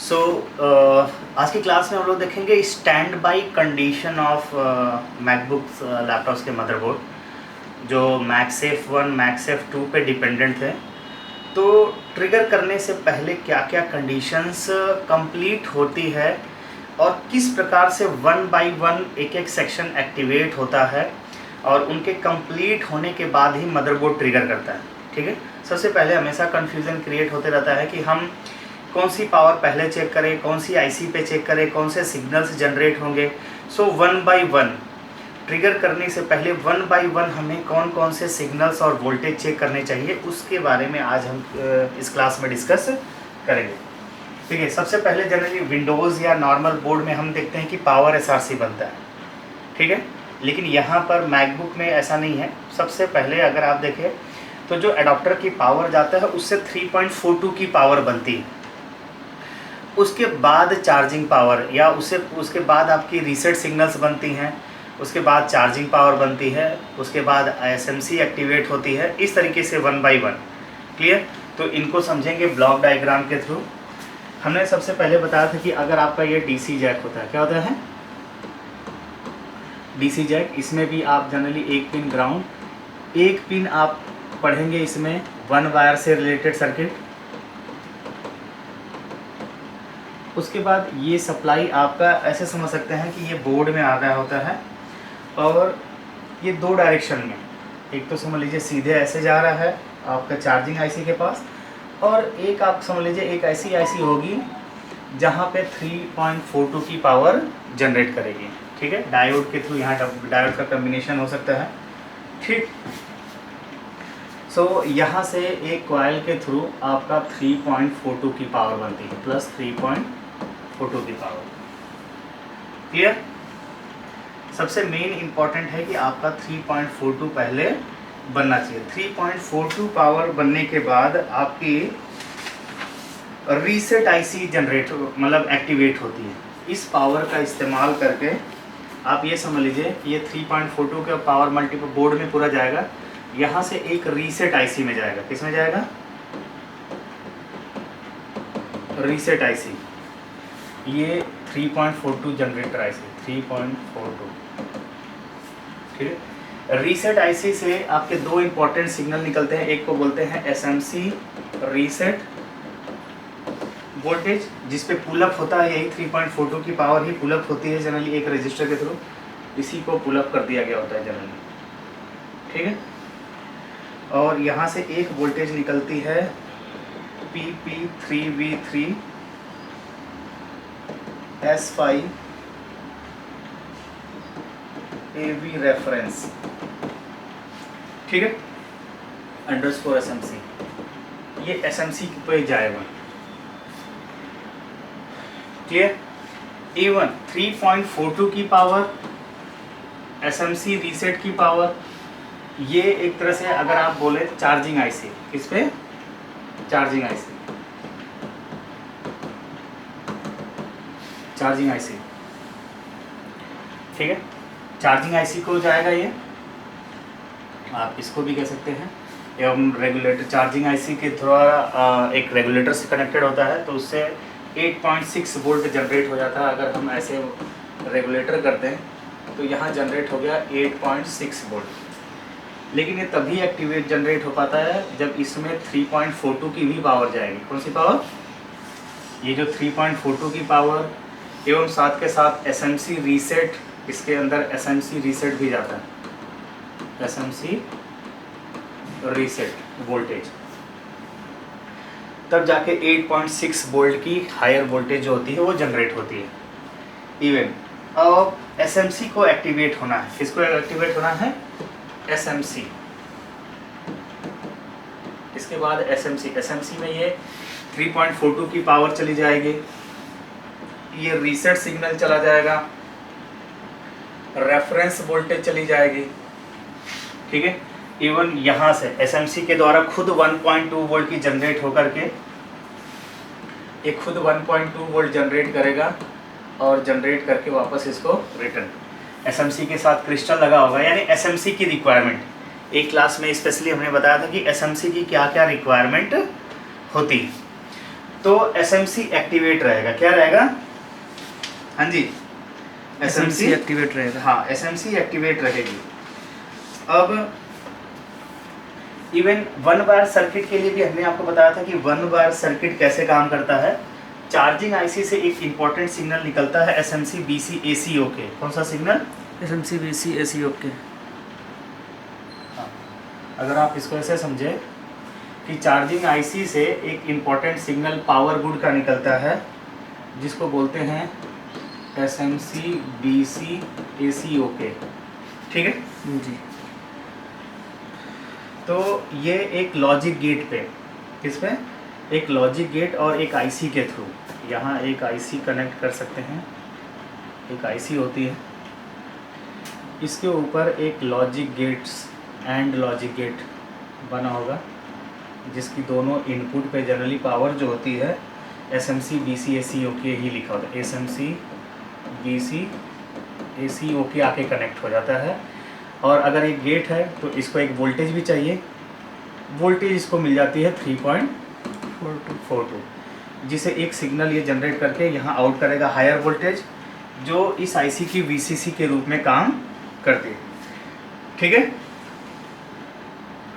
सो आज की क्लास में हम लोग देखेंगे stand by condition of MacBooks laptops के मदरबोर्ड जो मैक्सेफ 1 मैक्सेफ 2 पे डिपेंडेंट थे। तो ट्रिगर करने से पहले क्या क्या कंडीशंस कंप्लीट होती है और किस प्रकार से 1 बाई 1 एक एक सेक्शन एक्टिवेट होता है और उनके कंप्लीट होने के बाद ही मदरबोर्ड ट्रिगर करता है। ठीक है, सबसे पहले हमेशा कन्फ्यूज़न क्रिएट होते रहता है कि हम कौन सी पावर पहले चेक करें, कौन सी आईसी पे चेक करें, कौन से सिग्नल्स जनरेट होंगे। सो 1 बाई 1 ट्रिगर करने से पहले 1 बाई 1 हमें कौन कौन से सिग्नल्स और वोल्टेज चेक करने चाहिए, उसके बारे में आज हम इस क्लास में डिस्कस करेंगे। ठीक है, सबसे पहले जनरली विंडोज़ या नॉर्मल बोर्ड में हम देखते हैं कि पावर एसआरसी बनता है। ठीक है, लेकिन यहाँ पर मैकबुक में ऐसा नहीं है। सबसे पहले अगर आप देखें तो जो एडाप्टर की पावर जाता है उससे 3.42 की पावर बनती है। उसके बाद चार्जिंग पावर या उसके बाद आपकी रीसेट सिग्नल्स बनती हैं, उसके बाद चार्जिंग पावर बनती है, उसके बाद एसएमसी एक्टिवेट होती है। इस तरीके से 1 बाई 1 क्लियर। तो इनको समझेंगे ब्लॉक डायग्राम के थ्रू। हमने सबसे पहले बताया था कि अगर आपका ये डीसी जैक होता है, क्या होता है डीसी जैक, इसमें भी आप जनरली एक पिन ग्राउंड, एक पिन आप पढ़ेंगे इसमें 1 वायर से रिलेटेड सर्किट। उसके बाद ये सप्लाई आपका ऐसे समझ सकते हैं कि ये बोर्ड में आ रहा होता है और ये 2 डायरेक्शन में, एक तो समझ लीजिए सीधे ऐसे जा रहा है आपका चार्जिंग आईसी के पास, और एक आप समझ लीजिए एक ऐसी आईसी होगी जहाँ पे 3.42 की पावर जनरेट करेगी। ठीक है, डायोड के थ्रू, यहाँ डायोड का कम्बिनेशन हो सकता है। ठीक, सो यहाँ से एक कॉइल के थ्रू आपका 3.42 की पावर बनती है, प्लस 3.42 की पावर। क्लियर। सबसे मेन इंपॉर्टेंट है कि आपका 3.42 पहले बनना चाहिए। 3.42 पावर बनने के बाद आपकी रीसेट आईसी जनरेट मतलब एक्टिवेट होती है। इस पावर का इस्तेमाल करके आप ये समझ लीजिए कि ये 3.42 का पावर मल्टीपल बोर्ड में पूरा जाएगा, यहाँ से एक रीसेट आईसी में जाएगा। किस में जाएगा? Reset IC. ये 3.42 जनरेटर आईसी 3.42। ठीक है, रीसेट आईसी से आपके 2 इंपॉर्टेंट सिग्नल निकलते हैं। एक को बोलते हैं एसएमसी रीसेट वोल्टेज, जिस पे पुलअप होता है, यही 3.42 की पावर ही पुलअप होती है जनरली एक रजिस्टर के थ्रू। इसी को पुलअप कर दिया गया होता है जनरली। ठीक है, और यहाँ से एक वोल्टेज निकलती है PP3V3 S5 AV रेफरेंस। ठीक है, अंडरस्कोर एसएमसी, ये एसएमसी पे जाएगा। क्लियर। इवन 3.42 की पावर, एसएमसी रीसेट की पावर, ये एक तरह से अगर आप बोले चार्जिंग आईसी। किस पे? Charging IC, charging IC. ठीक है, चार्जिंग आईसी को जाएगा ये, आप इसको भी कह सकते हैं। एवं रेगुलेटर चार्जिंग आईसी के थ्रू एक रेगुलेटर से कनेक्टेड होता है, तो उससे 8.6 वोल्ट जनरेट हो जाता है। अगर हम ऐसे रेगुलेटर करते हैं तो यहाँ जनरेट हो गया 8.6 वोल्ट। लेकिन ये तभी एक्टिवेट जनरेट हो पाता है जब इसमें 3.42 की भी पावर जाएगी। कौन सी पावर? ये जो 3.42 की पावर एवं साथ के साथ एसएमसी रीसेट, इसके अंदर एसएमसी रीसेट भी जाता है, एसएमसी रीसेट वोल्टेज, तब जाके 8.6 वोल्ट की हायर वोल्टेज जो होती है वो जनरेट होती है। इवन अब एसएमसी को एक्टिवेट होना है। किसको एक्टिवेट होना है? एसएमसी। इसके बाद एसएमसी में ये 3.42 की पावर चली जाएगी, ये रीसेट सिग्नल चला जाएगा, रेफरेंस वोल्टेज चली जाएगी। ठीक है, इवन यहाँ से एसएमसी के द्वारा खुद 1.2 वोल्ट की जनरेट होकर के ये खुद 1.2 वोल्ट जनरेट करेगा और जनरेट करके वापस इसको रिटर्न। एसएमसी के साथ क्रिस्टल लगा होगा, यानी एसएमसी की रिक्वायरमेंट एक क्लास में स्पेशली हमने बताया था कि एसएमसी की क्या क्या रिक्वायरमेंट होती है। तो एसएमसी एक्टिवेट रहेगा। क्या रहेगा? हाँ जी, एसएमसी एक्टिवेट रहेगा। हाँ, एसएमसी एक्टिवेट रहेगी। अब इवन वन वायर सर्किट के लिए भी हमने आपको बताया था कि वन वायर सर्किट कैसे काम करता है। चार्जिंग आईसी से एक इम्पोर्टेंट सिग्नल निकलता है एसएमसी बीसी एसी ओके। कौन सा signal? SMC BC AC okay. हाँ, अगर आप इसको ऐसे समझे कि चार्जिंग आईसी से एक इम्पोर्टेंट सिग्नल पावर गुड का निकलता है जिसको बोलते हैं एसएमसी बीसी एसी ओके। ठीक है जी। तो ये एक लॉजिक गेट पे, किस पे? एक लॉजिक गेट और एक आईसी के थ्रू, यहाँ एक आईसी कनेक्ट कर सकते हैं, एक आईसी होती है, इसके ऊपर एक logic gates and logic gate बना होगा जिसकी दोनों इनपुट पे जनरली पावर जो होती है एसएमसी बीसी एसी ओके ही लिखा होता है। एसएमसी बीसी एसी ओके आके कनेक्ट हो जाता है। और अगर एक गेट है तो इसको एक वोल्टेज भी चाहिए, वोल्टेज इसको मिल जाती है 3.42, जिसे एक सिग्नल ये जनरेट करके यहाँ आउट करेगा हायर वोल्टेज जो इस आईसी की वीसीसी के रूप में काम करती है। ठीक है,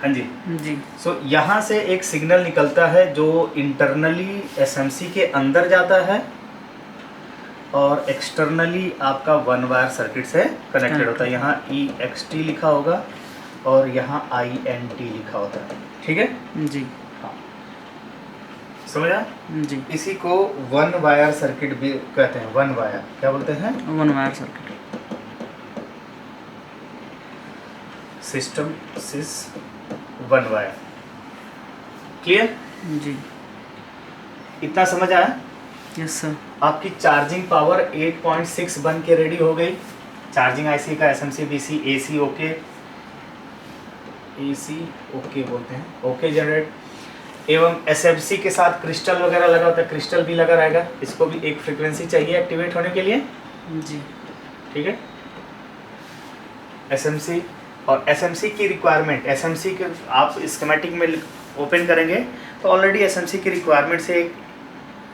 हाँ जी जी। सो यहाँ से एक सिग्नल निकलता है जो इंटरनली एसएमसी के अंदर जाता है और एक्सटर्नली आपका वन वायर सर्किट से कनेक्टेड होता है। यहाँ EXT लिखा होगा और यहाँ INT लिखा होता है। ठीक है जी। हाँ, समझा? जी। इसी को वन वायर सर्किट भी कहते हैं। वन वायर क्या बोलते हैं? One wire circuit. सिस्टम सिस वन वायर। क्लियर? जी। इतना समझ आया? Yes sir. आपकी चार्जिंग पावर 8.6 बन के रेडी हो गई। चार्जिंग आईसी का SMC BC AC okay, AC okay बोलते हैं, ओके जनरेट। एवं एसएफसी के साथ क्रिस्टल वगैरह लगा होता है, क्रिस्टल भी लगा रहेगा, इसको भी एक फ्रीक्वेंसी चाहिए एक्टिवेट होने के लिए। जी। ठीक है, एसएमसी और एसएमसी की रिक्वायरमेंट, एसएमसी के आप स्कीमेटिक में ओपन करेंगे तो ऑलरेडी एसएमसी की रिक्वायरमेंट से एक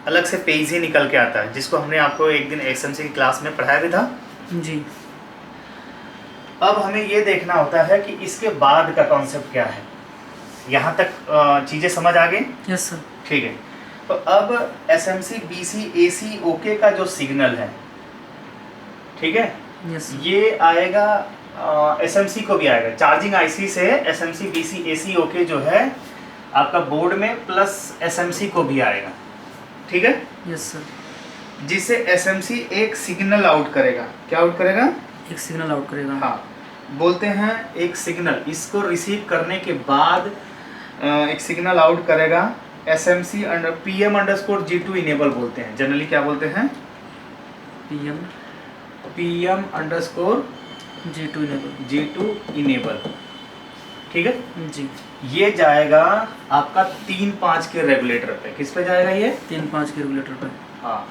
अलग से पेज ही निकल के आता है जिसको हमने आपको एक दिन एसएमसी की क्लास में पढ़ाया भी था। जी। अब हमें ये देखना होता है कि इसके बाद का कॉन्सेप्ट क्या है। यहाँ तक चीज़ें समझ आ गई? Yes sir. ठीक है, तो अब एसएमसी बीसी एसी ओके का जो सिग्नल है, ठीक है, यस सर। ये आएगा एसएमसी को भी आएगा। चार्जिंग आईसी से एसएमसी बीसी एसी ओके जो है आपका बोर्ड में प्लस एसएमसी को भी आएगा। ठीक है, यस सर। जिससे एसएमसी एक सिग्नल आउट करेगा। क्या आउट करेगा? एक सिग्नल आउट करेगा। हाँ, बोलते हैं एक सिग्नल। इसको रिसीव करने के बाद एक सिग्नल आउट करेगा एसएमसी अंडर PM_G2 इनेबल बोलते हैं। जनरली क्या बोलते हैं? PM_G2 enable. ठीक है जी। ये जाएगा आपका 3.5 के रेगुलेटर पे। किस पे जाएगा ये? 3.5 के रेगुलेटर पे। हाँ,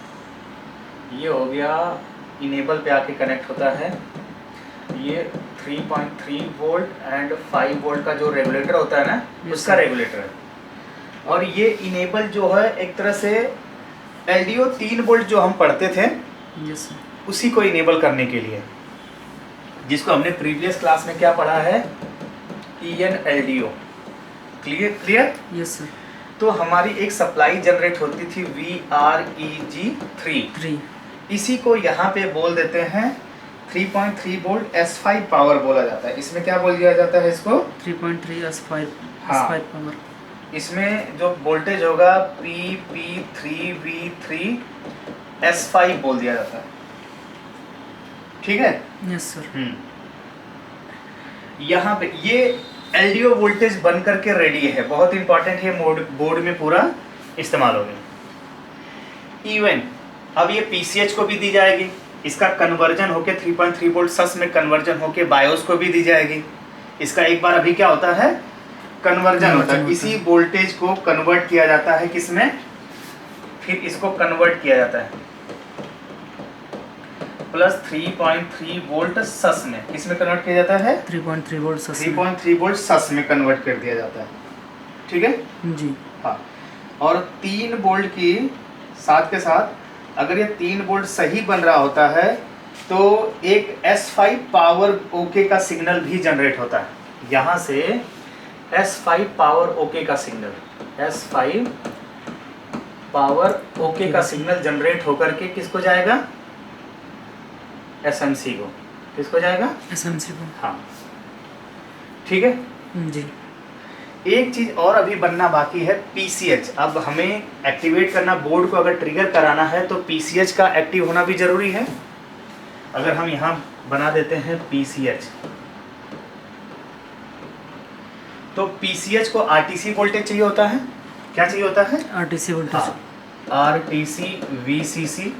ये हो गया इनेबल पे आके कनेक्ट होता है। ये 3.3 वोल्ट एंड 5 वोल्ट का जो रेगुलेटर होता है ना, उसका रेगुलेटर है। और ये इनेबल जो है एक तरह से LDO 3 वोल्ट जो हम पढ़ते थे, यस सर, उसी को इनेबल करने के लिए, जिसको हमने प्रीवियस क्लास में क्या पढ़ा है? EN/LDO। क्लियर? Yes sir. तो हमारी एक सप्लाई जनरेट होती थी VREG3। इसी को यहाँ पे बोल देते हैं 3.3 वोल्ट S5 पावर बोला जाता है। इसमें क्या बोल दिया जाता है इसको? 3.3 S5 हाँ। पावर। इसमें जो वोल्टेज होगा PP3V3 S5 बोल दिया जाता है। ठीक है? Yes sir. यहाँ पे ये LDO वोल्टेज बन करके रेडी है। बहुत इंपॉर्टेंट है, बोर्ड में पूरा इस्तेमाल होगी। इवन अब ये PCH को भी दी जाएगी, इसका कन्वर्जन होके 3.3 वोल्ट सस में कन्वर्जन होके बायोस को भी दी जाएगी। इसका एक बार अभी क्या होता है? कन्वर्जन होता है। इसी वोल्टेज को कन्वर्ट किया जाता है किसमें? फिर इसको कन्वर्ट किया जाता है प्लस 3.3 वोल्ट सस में। किसमें कन्वर्ट किया जाता है? 3.3 वोल्ट सस। 3.3 वोल्ट सस में कन्वर्ट कर दिया जाता है। ठीक है जी। हाँ, और 3 वोल्ट की साथ के साथ अगर ये 3 वोल्ट सही बन रहा होता है तो एक S5 पावर ओके का सिग्नल भी जनरेट होता है। यहाँ से S5 पावर ओके का सिग्नल, S5 पावर ओके का सिग्नल जनरेट होकर के किसको जाएगा? SMC को। किसको जाएगा? SMC को। हाँ, ठीक है जी। एक चीज और अभी बनना बाकी है, PCH। अब हमें एक्टिवेट करना, बोर्ड को अगर ट्रिगर कराना है तो PCH का एक्टिव होना भी जरूरी है। अगर हम यहाँ बना देते हैं PCH, तो PCH को RTC वोल्टेज चाहिए होता है। क्या चाहिए होता है? RTC voltage. हाँ, RTC VCC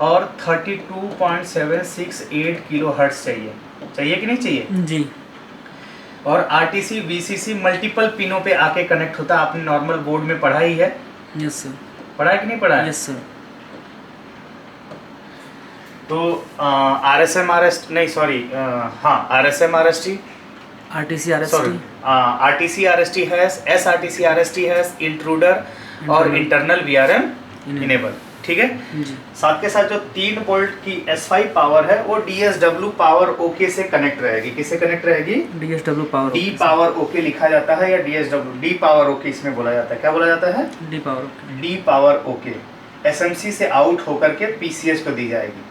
और 32.768 किलो हर्ट्ज चाहिए। चाहिए कि नहीं चाहिए? जी। और RTC VCC मल्टीपल पिनों पे आके कनेक्ट होता है। आपने नॉर्मल बोर्ड में पढ़ा ही है। Yes sir. पढ़ा है कि नहीं पढ़ा है? Yes sir. तो RSM RST नहीं सॉरी हाँ RSM RST RTC RST। Sorry RTC RST है, SRTC RST है, इंट्रूडर और इंटरनल VRM इनेबल। ठीक है जी। साथ के साथ जो 3 वोल्ट की S5 पावर है वो DSW पावर ओके से कनेक्ट रहेगी। किससे कनेक्ट रहेगी? DSW power. D power okay लिखा जाता है या DSW, डी पावर ओके इसमें बोला जाता है। क्या बोला जाता है? D power okay. D power okay SMC से आउट होकर के PCH को दी जाएगी।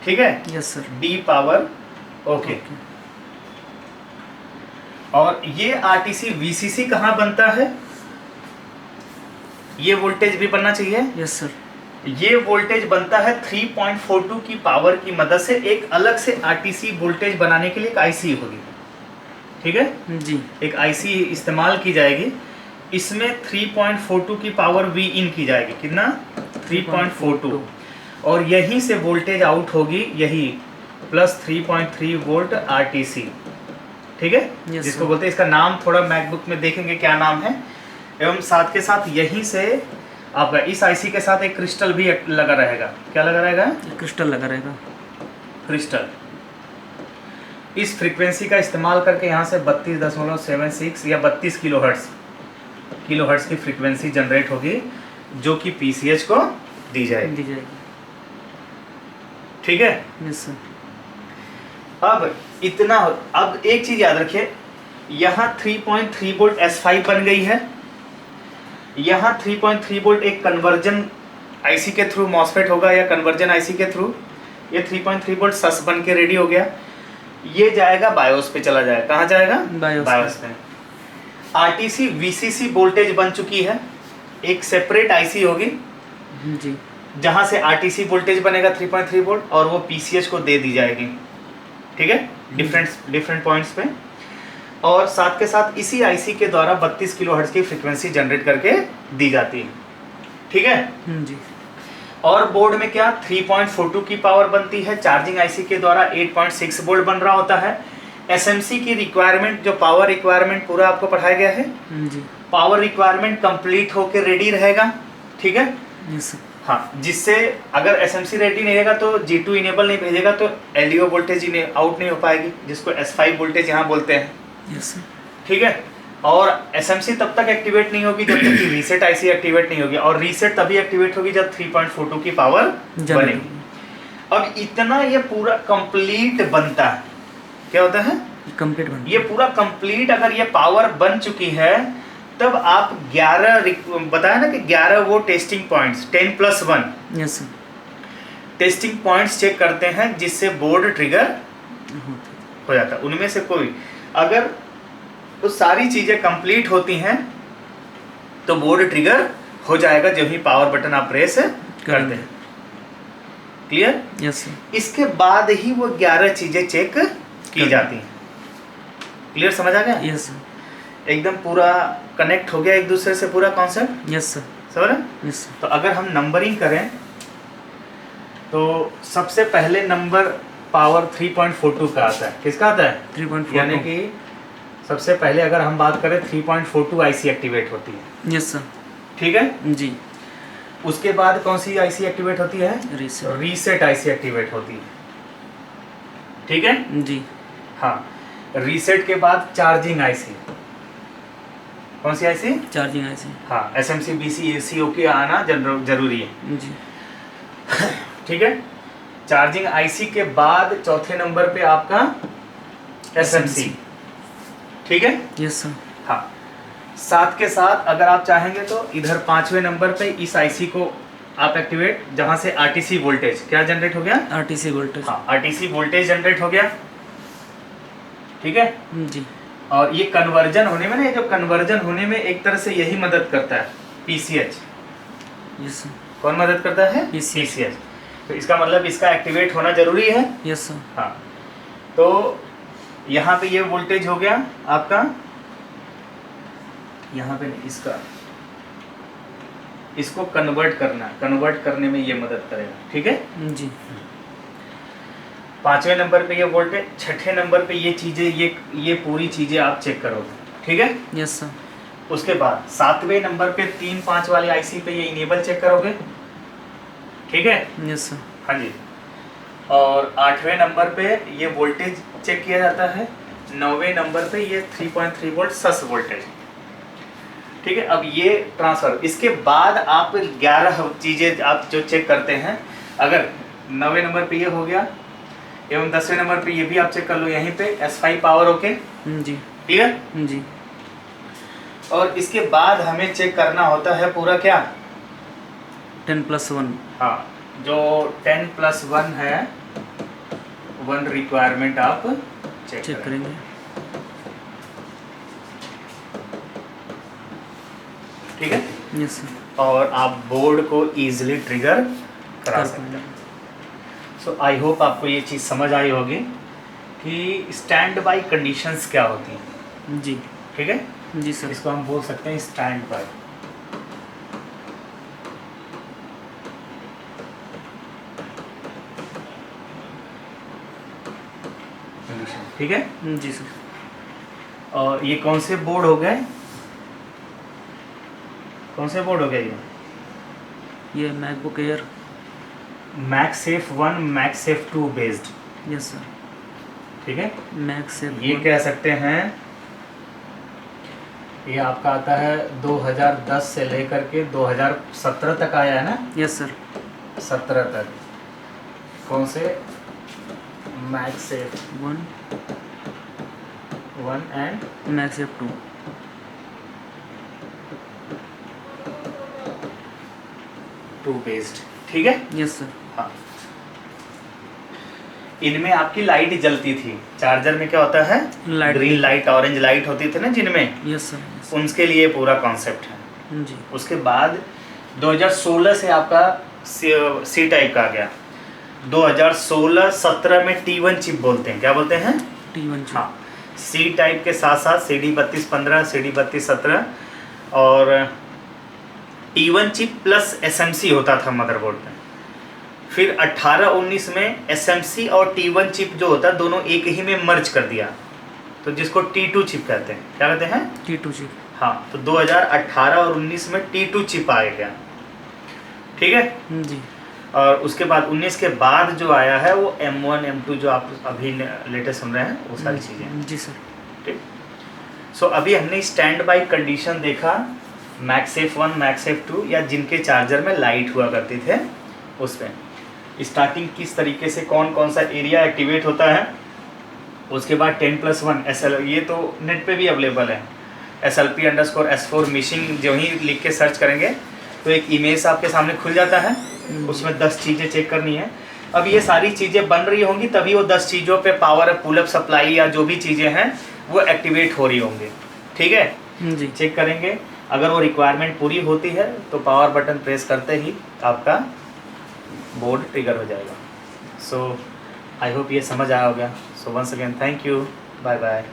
ठीक है, yes sir. D power okay. और ये RTC VCC कहाँ बनता है? ये वोल्टेज भी बनना चाहिए। Yes sir. ये वोल्टेज बनता है 3.42 की पावर की मदद से। एक अलग से RTC वोल्टेज बनाने के लिए एक IC होगी। ठीक है जी। एक IC इस्तेमाल की जाएगी। इसमें 3.42 की पावर V इन की जाएगी। कितना? 3.42। और यहीं से वोल्टेज आउट होगी, यही प्लस 3.3 वोल्ट RTC। ठीक है जिसको बोलते हैं, इसका नाम थोड़ा मैकबुक में देखेंगे क्या नाम है। एवं साथ के साथ यहीं से आपका इस IC के साथ एक क्रिस्टल भी लगा रहेगा। क्या लगा रहेगा? क्रिस्टल लगा रहेगा। क्रिस्टल। इस फ्रीक्वेंसी का इस्तेमाल करके यहाँ से 32.76 या 32 किलोहर्ट्ज की फ्रीक्वेंसी जनरेट होगी जो कि PCH को दी जाएगी। ठीक है यस सर। अब इतना, अब एक चीज याद रखिए, यहाँ 3.3 वोल्ट S5 बन गई है। यहाँ 3.3 वोल्ट एक कन्वर्जन IC के थ्रू मॉसफेट होगा या कन्वर्जन IC के थ्रू ये 3.3 वोल्ट सस बन के रेडी हो गया। ये जाएगा बायोस पे, चला जाएगा। कहाँ जाएगा? बायोस पे। RTC VCC वोल्टेज बन चुकी है। एक सेपरेट IC होगी जी, जहाँ से RTC वोल्टेज बनेगा 3.3 वोल्ट और वो PCH को दे दी जाएगी। ठीक है डिफरेंट पॉइंट्स पे। और साथ के साथ इसी IC के द्वारा 32 किलोहर्ट्ज की फ्रीक्वेंसी जनरेट करके दी जाती है। ठीक है जी। और बोर्ड में क्या 3.42 की पावर बनती है। चार्जिंग IC के द्वारा 8.6 वोल्ट बन रहा होता है। SMC की रिक्वायरमेंट, जो पावर रिक्वायरमेंट पूरा आपको पढ़ाया गया है जी। पावर रिक्वायरमेंट कंप्लीट होके रेडी रहेगा। ठीक है यस सर। हाँ, जिससे अगर SMC रेडी नहीं रहेगा तो G2 इनेबल नहीं भेजेगा तो LDO वोल्टेज आउट नहीं हो पाएगी, जिसको S5 वोल्टेज यहाँ बोलते हैं। Yes sir. ठीक है और SMC तब तक एक्टिवेट नहीं होगी जब तक कि रीसेट IC एक्टिवेट नहीं होगी, और रीसेट तभी एक्टिवेट होगी जब 3.42 की पावर बनेगी। अब इतना ये पूरा कंप्लीट बनता है। क्या होता है? कंप्लीट बनता है। ये पूरा कंप्लीट अगर ये पावर बन चुकी है तब आप 11 बताया ना कि 11 वो testing points 10+1 yes sir. Testing points check करते हैं जिससे बोर्ड ट्रिगर हो जाता है। उनमें से कोई अगर तो सारी चीजें कंप्लीट होती हैं तो बोर्ड ट्रिगर हो जाएगा जब ही पावर बटन आप प्रेस करते हैं। क्लियर? Yes sir. इसके बाद ही वो 11 चीजें चेक की जाती हैं। क्लियर समझ आ गया? Yes sir. एकदम पूरा कनेक्ट हो गया एक दूसरे से पूरा कॉन्सेप्ट। Yes sir. समझ रहे? Yes sir. तो अगर हम नंबरिंग करें तो सबसे पहले नंबर पावर 3.42 का आता है। किसका आता है? 3.42 यानी कि सबसे पहले अगर हम बात करें 3.42 IC एक्टिवेट होती है। Yes sir. ठीक है जी। उसके बाद कौन सी IC एक्टिवेट होती है? रीसेट। रीसेट IC एक्टिवेट होती है। ठीक है जी। हाँ रीसेट के बाद चार्जिंग IC कौन सी आईसी? Charging IC. हाँ, SMC BC ACOK आना जरूरी है। जी। ठीक है, चार्जिंग आईसी के बाद चौथे नंबर पे आपका SMC। ठीक है, यस सर। हाँ, साथ के साथ अगर आप चाहेंगे तो इधर 5वें नंबर पे इस आईसी को आप एक्टिवेट, जहां से RTC वोल्टेज क्या जनरेट हो गया? RTC voltage. हाँ, RTC वोल्टेज जनरेट हो गया। ठीक है जी। और ये कन्वर्जन होने में ना, ये जो कन्वर्जन होने में एक तरह से यही मदद करता है, PCH। Yes sir. कौन मदद करता है? PCH। तो इसका मतलब इसका एक्टिवेट होना जरूरी है। Yes sir. हाँ, तो यहाँ पे ये वोल्टेज हो गया आपका, यहाँ पे नहीं, इसको कन्वर्ट करना, कन्वर्ट करने में ये मदद करेगा। ठीक है जी। 5वें नंबर पे ये वोल्टेज, 6ठे नंबर पे ये चीज़ें, ये पूरी चीज़ें आप चेक करोगे। ठीक है, यस सर। उसके बाद 7वें नंबर पे 3, 5 वाले आईसी पे ये इनेबल चेक करोगे। ठीक है, यस सर। हाँ जी। और 8वें नंबर पे ये वोल्टेज चेक किया जाता है। 9वें नंबर पे ये 3.3 वोल्ट सस वोल्टेज। ठीक है, अब ये ट्रांसफर, इसके बाद आप 11 चीज़ें आप जो चेक करते हैं, अगर 9वें नंबर पे ये हो गया एवं 10वें नंबर पे ये भी आप चेक कर लो, यहीं पे S5 पावर ओके। जी। ठीक है जी। और इसके बाद हमें चेक करना होता है पूरा क्या? 10+1। हाँ, जो 10+1 है, 1 रिक्वायरमेंट आप चेक करेंगे। ठीक है, यस सर। और आप बोर्ड को इजीली ट्रिगर करा सकते हैं। सो आई होप आपको ये चीज़ समझ आई होगी कि स्टैंड बाई कंडीशंस क्या होती हैं। जी। ठीक है, जी सर। इसको हम बोल सकते हैं स्टैंड बाई कंडीशन। ठीक है जी सर। और ये कौन से बोर्ड हो गए? कौन से बोर्ड हो गए ये MacBook air मैक्सेफ 1 मैक्सेफ 2 based. Yes sir. ठीक है, मैक्सेफ ये कह सकते हैं, ये आपका आता है 2010 से लेकर के 2017 तक आया है ना? Yes sir. 17 तक। कौन से? मैक्सेफ 1 एंड मैक्सेफ 2 बेस्ड। ठीक है, यस सर। हाँ, इनमें आपकी लाइट जलती थी। चार्जर में क्या होता है? Light, green light, orange light होती थी ना जिनमें। Yes sir. उनके लिए पूरा कॉन्सेप्ट है। जी। उसके बाद 2016 से आपका सी टाइप का आ गया। 2016-17 में T1 चिप बोलते हैं। क्या बोलते हैं? T1 chip. हाँ, सी टाइप के साथ साथ CD3215, CD3217 और T1 चिप प्लस SMC होता था मदरबोर्ड में। फिर 18-19 में SMC और T1 चिप जो होता है दोनों एक ही में मर्ज कर दिया, तो जिसको T2 चिप कहते हैं। क्या कहते हैं? T2 chip. हाँ, तो 2018 और 19 में T2 चिप आ गया। ठीक है जी। और उसके बाद 19 के बाद जो आया है वो M1 M2 जो आप अभी लेटेस्ट सुन रहे हैं वो सारी चीज़ें। जी सर। ठीक, सो अभी हमने स्टैंड बाई कंडीशन देखा मैक्सेफ 1 मैक्सेफ 2 या जिनके चार्जर में लाइट हुआ करते थे उसमें स्टार्टिंग किस तरीके से कौन कौन सा एरिया एक्टिवेट होता है। उसके बाद 10+1 SL, ये तो नेट पे भी अवेलेबल है, SLP_S4 मिशिंग जो ही लिख के सर्च करेंगे तो एक इमेज आपके सामने खुल जाता है। उसमें 10 चीज़ें चेक करनी है। अब ये सारी चीज़ें बन रही होंगी तभी वो 10 चीज़ों पे पावर पुलअप सप्लाई या जो भी चीज़ें हैं वो एक्टिवेट हो रही होंगी। ठीक है जी। चेक करेंगे, अगर वो रिक्वायरमेंट पूरी होती है तो पावर बटन प्रेस करते ही आपका बोर्ड ट्रिगर हो जाएगा। सो आई होप ये समझ आया होगा। So once again thank you, bye bye.